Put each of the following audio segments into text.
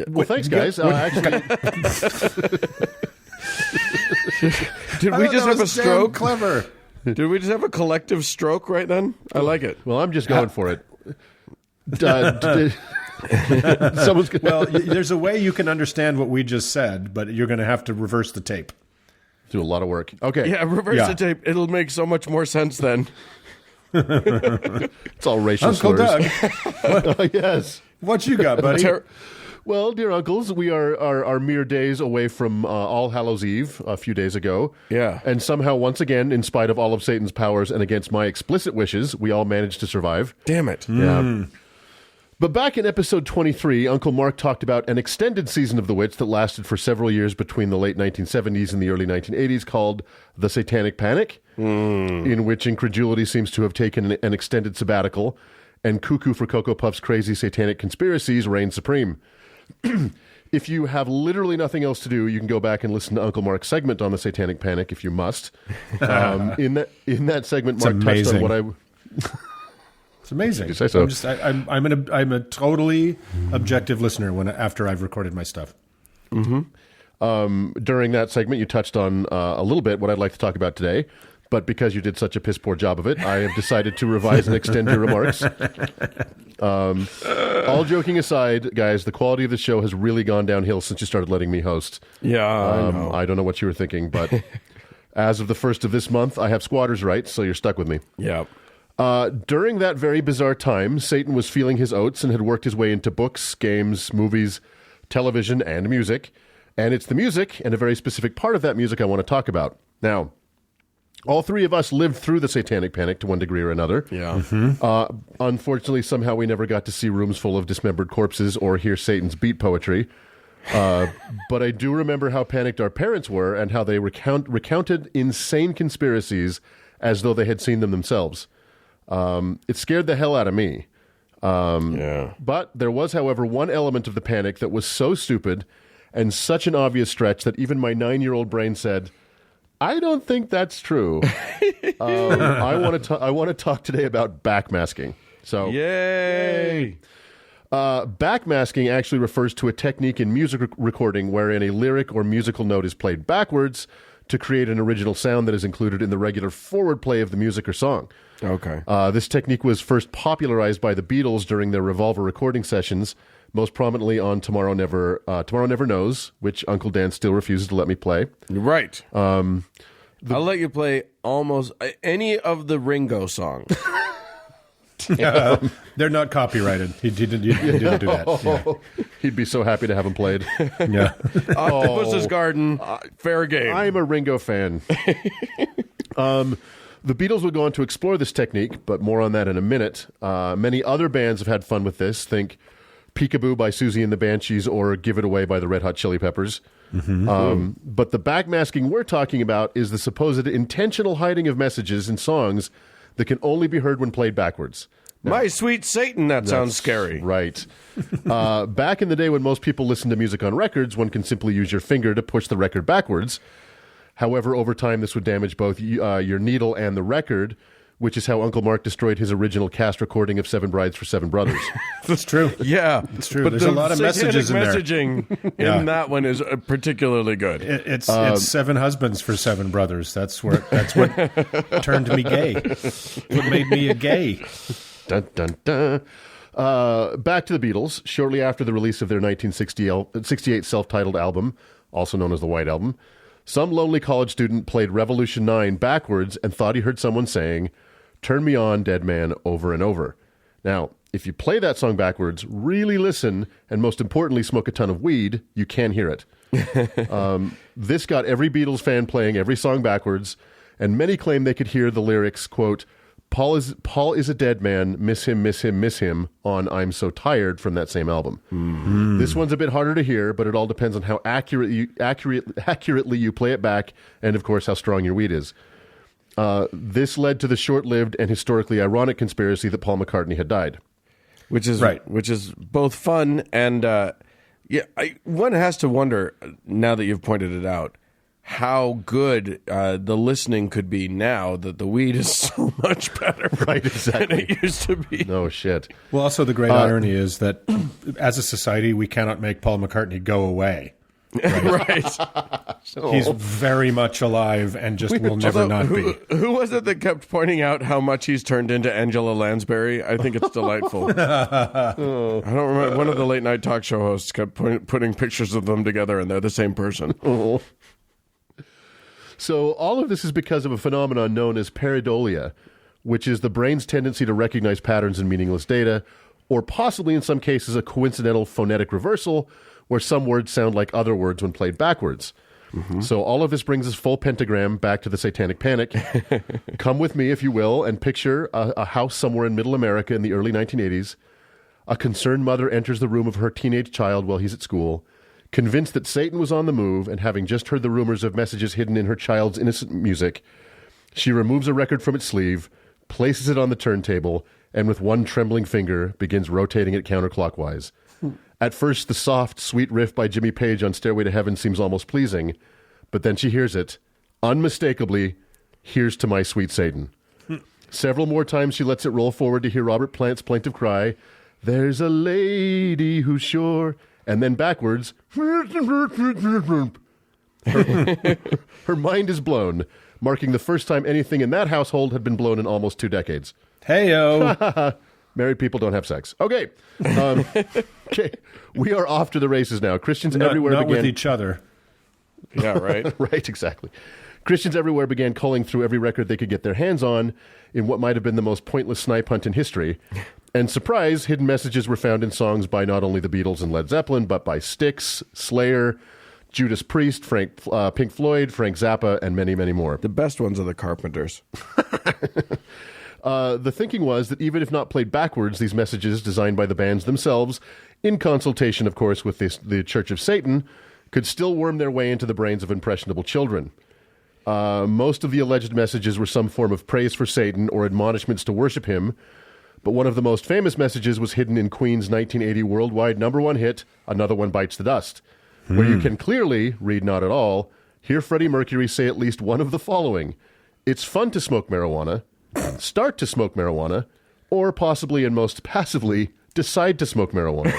Well, thanks, guys. Actually, did we just have a stroke? Clever. Did we just have a collective stroke right then? I like it. well, I'm just going for it. Someone's gonna... Well, there's a way you can understand what we just said, but you're going to have to reverse the tape. do a lot of work. Okay. Yeah, reverse the tape. It'll make so much more sense then. It's all racial Uncle slurs. Doug, Yes. what you got, buddy? Well, dear uncles, we are mere days away from All Hallows Eve a few days ago. Yeah. And somehow, once again, in spite of all of Satan's powers and against my explicit wishes, we all managed to survive. Damn it. Yeah. But back in episode 23, Uncle Mark talked about an extended season of The Witch that lasted for several years between the late 1970s and the early 1980s called The Satanic Panic, in which incredulity seems to have taken an extended sabbatical, and Cuckoo for Cocoa Puff's crazy satanic conspiracies reigned supreme. If you have literally nothing else to do, you can go back and listen to Uncle Mark's segment on the Satanic Panic if you must. In that segment, Mark touched on what I... It's amazing. You say so. I'm a totally objective listener after I've recorded my stuff. Mm-hmm. During that segment, you touched on a little bit what I'd like to talk about today, but because you did such a piss poor job of it, I have decided to revise and extend your remarks. All joking aside, guys, the quality of the show has really gone downhill since you started letting me host. Yeah, I don't know what you were thinking, but as of the 1st of this month, I have squatters' rights, so you're stuck with me. Yeah. During that very bizarre time, Satan was feeling his oats and had worked his way into books, games, movies, television, and music. And it's the music, and a very specific part of that music I want to talk about. Now, all three of us lived through the Satanic Panic to one degree or another. Yeah. Unfortunately, somehow we never got to see rooms full of dismembered corpses or hear Satan's beat poetry. But I do remember how panicked our parents were and how they recounted insane conspiracies as though they had seen them themselves. It scared the hell out of me. But there was, however, one element of the panic that was so stupid and such an obvious stretch that even my 9-year-old brain said, I don't think that's true. I want to talk today about backmasking. So, yay! Backmasking actually refers to a technique in music recording wherein a lyric or musical note is played backwards to create an original sound that is included in the regular forward play of the music or song. Okay. This technique was first popularized by the Beatles during their Revolver recording sessions, most prominently on Tomorrow Never Knows, which Uncle Dan still refuses to let me play. Right. I'll let you play almost any of the Ringo songs. They're not copyrighted. He didn't do that. Yeah. He'd be so happy to have them played. Yeah. Octopus's Garden, fair game. I'm a Ringo fan. The Beatles would go on to explore this technique, but more on that in a minute. Many other bands have had fun with this. Think Peekaboo by Susie and the Banshees or Give It Away by the Red Hot Chili Peppers. Mm-hmm. But the backmasking we're talking about is the supposed intentional hiding of messages in songs that can only be heard when played backwards. Now, My sweet Satan, that sounds scary. Right. Back in the day when most people listened to music on records, one can simply use your finger to push the record backwards. However, over time, this would damage both your needle and the record, which is how Uncle Mark destroyed his original cast recording of Seven Brides for Seven Brothers. That's true. Yeah. It's true. But There's a lot of messages in there. Messaging in that one is particularly good. It's Seven Husbands for Seven Brothers. That's what turned me gay. What made me a gay. Dun, dun, dun. Back to the Beatles. Shortly after the release of their 1968 self-titled album, also known as the White Album, some lonely college student played Revolution 9 backwards and thought he heard someone saying, "Turn me on, dead man," over and over. Now, if you play that song backwards, really listen, and most importantly, smoke a ton of weed, you can hear it. This got every Beatles fan playing every song backwards, and many claim they could hear the lyrics, quote, Paul is a dead man, miss him, miss him, miss him, on I'm So Tired from that same album. Mm-hmm. This one's a bit harder to hear, but it all depends on how accurately you play it back, and of course how strong your weed is. This led to the short-lived and historically ironic conspiracy that Paul McCartney had died. Which is right. Which is both fun and one has to wonder, now that you've pointed it out, how good the listening could be now that the weed is so much better Right, exactly. than it used to be. No shit. Well, also the great irony is that as a society, we cannot make Paul McCartney go away. Right. He's very much alive and just will never not be. Who was it that kept pointing out how much he's turned into Angela Lansbury? I think it's delightful. I don't remember. One of the late night talk show hosts kept putting pictures of them together, and they're the same person. Oh. So all of this is because of a phenomenon known as pareidolia, which is the brain's tendency to recognize patterns in meaningless data, or possibly in some cases a coincidental phonetic reversal, where some words sound like other words when played backwards. Mm-hmm. So all of this brings us full pentagram back to the Satanic Panic. Come with me, if you will, and picture a house somewhere in Middle America in the early 1980s. A concerned mother enters the room of her teenage child while he's at school, convinced that Satan was on the move, and having just heard the rumors of messages hidden in her child's innocent music, she removes a record from its sleeve, places it on the turntable, and with one trembling finger begins rotating it counterclockwise. At first, the soft, sweet riff by Jimmy Page on Stairway to Heaven seems almost pleasing, but then she hears it, unmistakably, "Here's to my sweet Satan." Several more times she lets it roll forward to hear Robert Plant's plaintive cry, "There's a lady who's sure," and then backwards, her mind is blown, marking the first time anything in that household had been blown in almost 2 decades. Hey-o. Married people don't have sex. Okay. Okay. We are off to the races now. Christians everywhere not began... with each other. Yeah, right. Right, exactly. Christians everywhere began culling through every record they could get their hands on in what might have been the most pointless snipe hunt in history. And surprise, hidden messages were found in songs by not only the Beatles and Led Zeppelin, but by Styx, Slayer, Judas Priest, Pink Floyd, Frank Zappa, and many, many more. The best ones are the Carpenters. The thinking was that even if not played backwards, these messages, designed by the bands themselves, in consultation, of course, with the Church of Satan, could still worm their way into the brains of impressionable children. Most of the alleged messages were some form of praise for Satan or admonishments to worship him, but one of the most famous messages was hidden in Queen's 1980 worldwide #1 hit, Another One Bites the Dust, where you can clearly, read not at all, hear Freddie Mercury say at least one of the following: "It's fun to smoke marijuana, start to smoke marijuana, or possibly and most passively decide to smoke marijuana."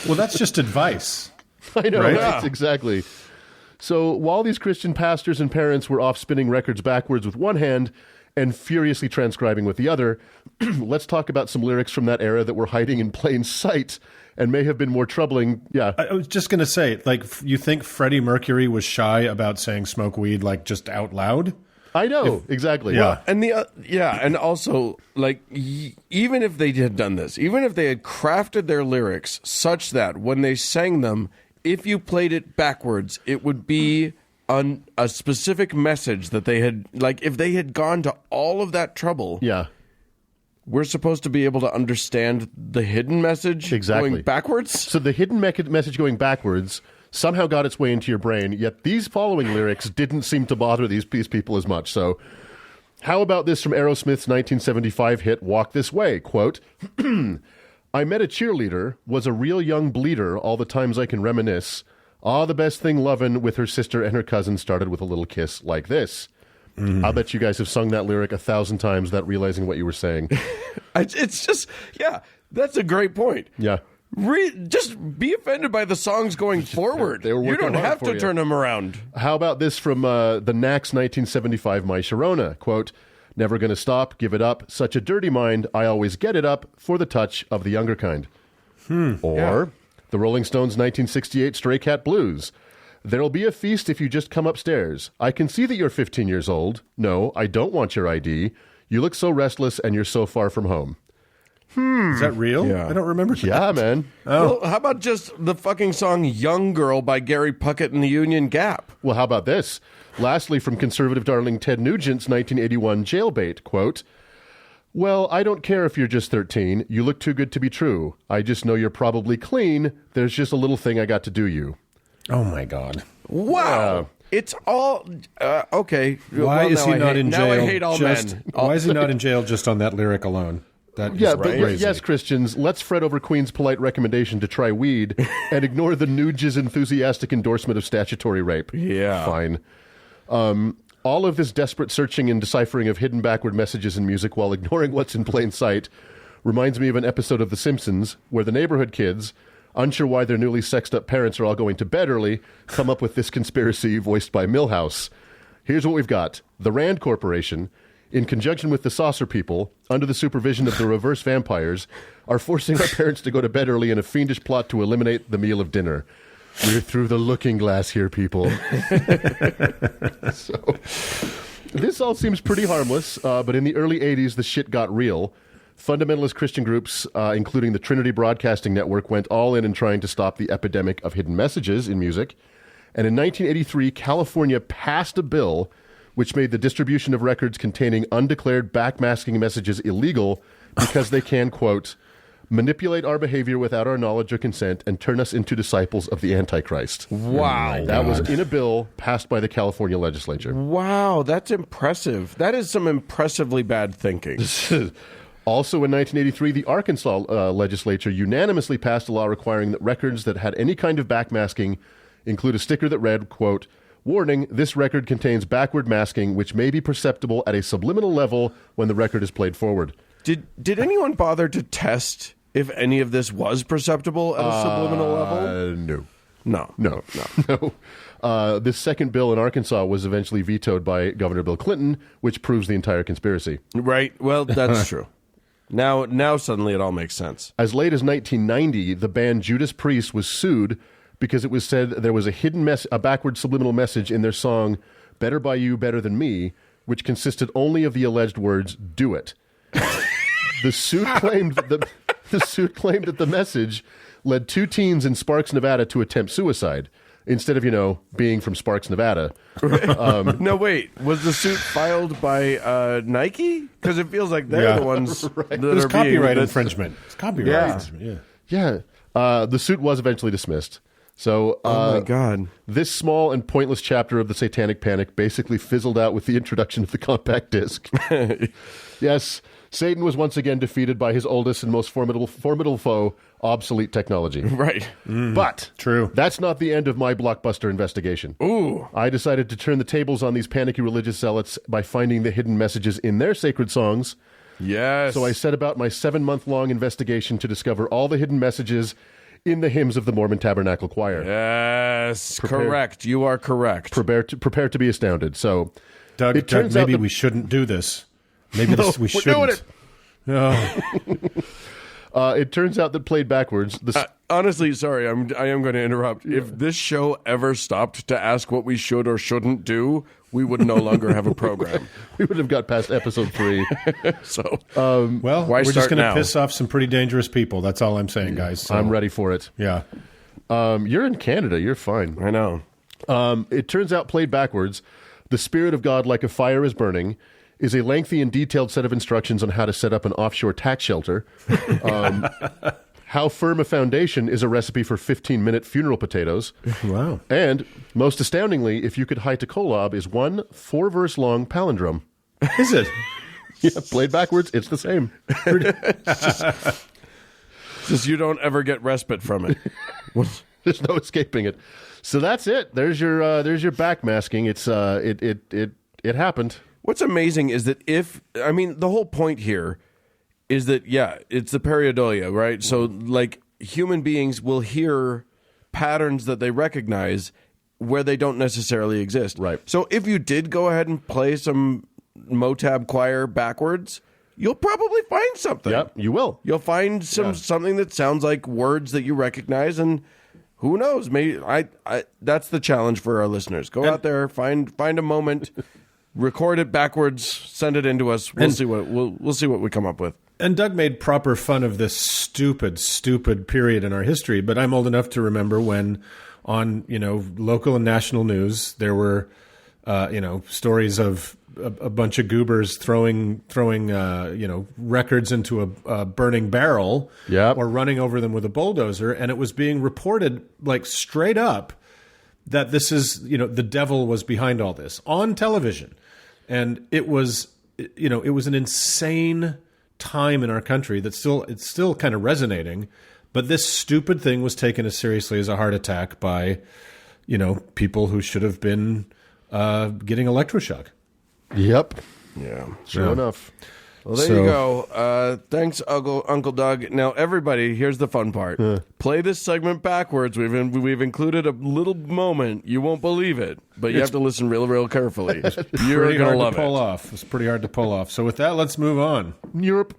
Well, that's just advice. I know, Right? right? Exactly. So while these Christian pastors and parents were off spinning records backwards with one hand and furiously transcribing with the other, let's talk about some lyrics from that era that were hiding in plain sight and may have been more troubling. Yeah. I was just going to say, like, you think Freddie Mercury was shy about saying smoke weed, like, just out loud? I know, exactly. Yeah. And and also, like, even if they had done this, even if they had crafted their lyrics such that when they sang them, if you played it backwards, it would be on a specific message that they had, like, if they had gone to all of that trouble, Yeah. we're supposed to be able to understand the hidden message Exactly. going backwards. So the hidden message going backwards somehow got its way into your brain, yet these following lyrics didn't seem to bother these people as much. So how about this from Aerosmith's 1975 hit, Walk This Way? Quote, "I met a cheerleader, was a real young bleeder all the times I can reminisce. Ah, the best thing lovin' with her sister and her cousin started with a little kiss like this." I'll bet you guys have sung that lyric 1,000 times without realizing what you were saying. It's just, yeah, that's a great point. Yeah. Just be offended by the songs going forward. They were you working don't hard have for to you. turn them around. How about this from the Knack's 1975 My Sharona? Quote, "Never gonna stop, give it up. Such a dirty mind, I always get it up for the touch of the younger kind." Or the Rolling Stones' 1968 Stray Cat Blues. "There'll be a feast if you just come upstairs. I can see that you're 15 years old. No, I don't want your ID. You look so restless and you're so far from home." Is that real? Yeah. I don't remember that. Yeah, man. Well, how about just the fucking song Young Girl by Gary Puckett and the Union Gap? Well, how about this? Lastly, from conservative darling Ted Nugent's 1981 Jailbait, quote, "Well, I don't care if you're just 13. You look too good to be true. I just know you're probably clean. There's just a little thing I got to do you." Oh, my God. Wow. It's all okay. Why is he not in jail? Now I hate all men. Why is he not in jail just on that lyric alone? That is Yeah, but crazy. yes, Christians, let's fret over Queen's polite recommendation to try weed and ignore the Nuge's enthusiastic endorsement of statutory rape. Yeah. Fine. All of this desperate searching and deciphering of hidden backward messages in music while ignoring what's in plain sight reminds me of an episode of The Simpsons where the neighborhood kids, unsure why their newly sexed up parents are all going to bed early, come up with this conspiracy voiced by Milhouse. Here's what we've got. The Rand Corporation, in conjunction with the Saucer People, under the supervision of the reverse vampires, are forcing our parents to go to bed early in a fiendish plot to eliminate the meal of dinner. We're through the looking glass here, people. So, this all seems pretty harmless, but in the early 80s, the shit got real. Fundamentalist Christian groups, including the Trinity Broadcasting Network, went all in trying to stop the epidemic of hidden messages in music. And in 1983, California passed a bill which made the distribution of records containing undeclared backmasking messages illegal because they can, quote, manipulate our behavior without our knowledge or consent and turn us into disciples of the Antichrist. Wow. That was in a bill passed by the California legislature. Wow, that's impressive. That is some impressively bad thinking. Also in 1983, the Arkansas legislature unanimously passed a law requiring that records that had any kind of backmasking include a sticker that read, quote, warning, this record contains backward masking, which may be perceptible at a subliminal level when the record is played forward. Did anyone bother to test if any of this was perceptible at a subliminal level? No. This second bill in Arkansas was eventually vetoed by Governor Bill Clinton, which proves the entire conspiracy. Right. Well, that's true. Now suddenly it all makes sense. As late as 1990, the band Judas Priest was sued because it was said there was a hidden a backward subliminal message in their song Better By You, Better Than Me, which consisted only of the alleged words, do it. The suit claimed that the message led two teens in Sparks, Nevada to attempt suicide instead of, being from Sparks, Nevada. No, wait. Was the suit filed by Nike? Because it feels like they're the ones that There's are copyright being... infringement. It's copyright infringement, Yeah. The suit was eventually dismissed. So, oh my God. This small and pointless chapter of the Satanic Panic basically fizzled out with the introduction of the compact disc. Yes, Satan was once again defeated by his oldest and most formidable foe, obsolete technology. Right. But true. That's not the end of my blockbuster investigation. Ooh. I decided to turn the tables on these panicky religious zealots by finding the hidden messages in their sacred songs. Yes. So I set about my 7-month-long investigation to discover all the hidden messages in the hymns of the Mormon Tabernacle Choir. Yes, correct. You are correct. Prepare to be astounded. So, Doug, maybe we shouldn't do this. Maybe we shouldn't. Doing it. It turns out that played backwards... Honestly, sorry, I am going to interrupt. Yeah. If this show ever stopped to ask what we should or shouldn't do, we would no longer have a program. We would have got past episode 3. So, well, why we're just going to piss off some pretty dangerous people. That's all I'm saying, guys. So. I'm ready for it. Yeah. You're in Canada. You're fine. I know. It turns out, played backwards, the Spirit of God, like a fire is burning, is a lengthy and detailed set of instructions on how to set up an offshore tax shelter. How firm a foundation is a recipe for 15-minute funeral potatoes. Wow. And, most astoundingly, if you could hide to Kolob, is one 4-verse-long palindrome. Is it? Yeah, played backwards, it's the same. Just you don't ever get respite from it. There's no escaping it. So that's it. There's your backmasking. It happened. What's amazing is that the whole point here is that, it's the pareidolia, right? So, like, human beings will hear patterns that they recognize where they don't necessarily exist. Right. So, if you did go ahead and play some Motab choir backwards, you'll probably find something. Yep, you will. You'll find something that sounds like words that you recognize, and who knows? Maybe that's the challenge for our listeners. Go out there, find a moment, record it backwards, send it into us. We'll see what we come up with. And Doug made proper fun of this stupid period in our history, but I'm old enough to remember when on, local and national news, there were, stories of a bunch of goobers throwing records into a burning barrel or running over them with a bulldozer. And it was being reported like straight up that this is, the devil was behind all this on television. And it was an insane time in our country that it's still kind of resonating. But this stupid thing was taken as seriously as a heart attack by, people who should have been getting electroshock. Yep. Yeah. Sure enough. Well, there you go. Thanks, Uncle Doug. Now, everybody, here's the fun part. Play this segment backwards. We've included a little moment. You won't believe it, but you have to listen real, real carefully. You're going to love it. It's pretty hard to pull off. So with that, let's move on. Europe.